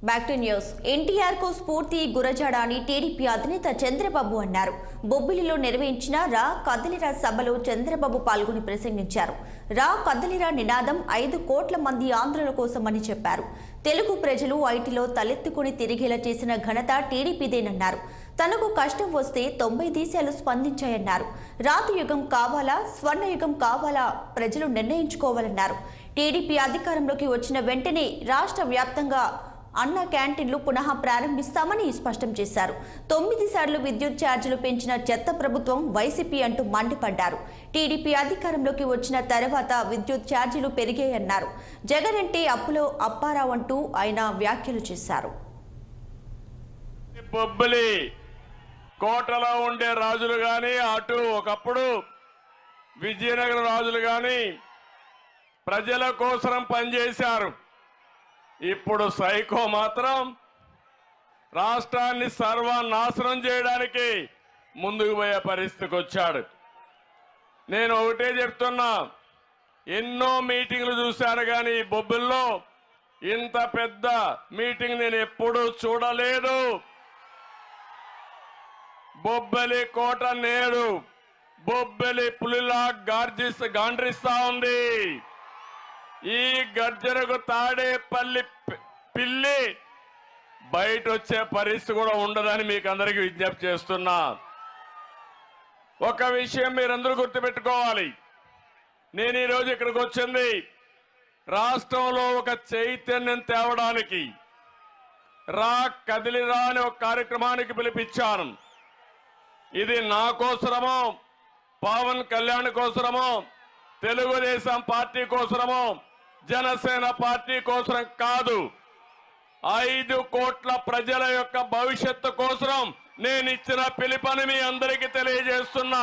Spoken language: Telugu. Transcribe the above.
Back to news. ఎన్టీఆర్ కు స్ఫూర్తి గురజాడ అని టీడీపీ అధినేత చంద్రబాబు అన్నారు. బొబ్బిలిలో నిర్వహించిన రా కదలిరా సభలో చంద్రబాబు పాల్గొని ప్రసంగించారు. రా కదలిరా నినాదం 5 కోట్ల మంది ఆంధ్రుల కోసమని చెప్పారు. తెలుగు ప్రజలు ఐటీలో తలెత్తుకుని తిరిగేలా చేసిన ఘనత టీడీపీదేనన్నారు. తనకు కష్టం వస్తే 90 దేశాలు స్పందించాయన్నారు. రాతి యుగం కావాలా, స్వర్ణయుగం కావాలా ప్రజలు నిర్ణయించుకోవాలన్నారు. టీడీపీ అధికారంలోకి వచ్చిన వెంటనే రాష్ట్ర వ్యాప్తంగా అన్న క్యాంటీన్లు పునః ప్రారంభిస్తామని స్పష్టం చేశారు. 9 సార్లు విద్యుత్ ఛార్జీలు పెంచిన చెత్త ప్రభుత్వం వైసీపీ అంటూ మండిపడ్డారు. టీడీపీ అధికారంలోకి వచ్చిన తర్వాత విద్యుత్ ఛార్జీలు పెరిగాయన్నారు. జగన్ అంటే అప్పులో అప్పారావు అంటూ ఆయన వ్యాఖ్యలు చేశారు. బొబ్బిలి కోటలో ఉండే రాజులు గాని, అటు ఒకప్పుడు విజయనగర రాజులు గాని ప్రజల కోసం పనిచేశారు. ఇప్పుడు సైకో మాత్రం రాష్ట్రాన్ని సర్వనాశనం చేయడానికి ముందుకు పోయే పరిస్థితికి వచ్చాడు. నేను ఒకటే చెప్తున్నా, ఎన్నో మీటింగ్లు చూశాను కానీ బొబ్బిల్లో ఇంత పెద్ద మీటింగ్ నేను ఎప్పుడూ చూడలేదు. బొబ్బిలి కోట నేడు బొబ్బిలి పులిలా గాండ్రిస్తా ఉంది. ఈ గర్జనకు తాడేపల్లి పిల్లి బయట వచ్చే పరిస్థితి కూడా ఉండదని మీకు అందరికీ విజ్ఞప్తి చేస్తున్నా. ఒక విషయం మీరందరూ గుర్తుపెట్టుకోవాలి. నేను ఈరోజు ఇక్కడికి వచ్చింది రాష్ట్రంలో ఒక చైతన్యం తేవడానికి. రా కదిలిరా అనే ఒక కార్యక్రమానికి పిలిపించాను. ఇది నా కోసరమో, పవన్ కళ్యాణ్ కోసరమో, తెలుగుదేశం పార్టీ కోసరమో, జనసేన పార్టీ కోసం కాదు. 5 కోట్ల ప్రజల యొక్క భవిష్యత్తు కోసం నేను ఇచ్చిన పిలుపుని మీ అందరికీ తెలియజేస్తున్నా.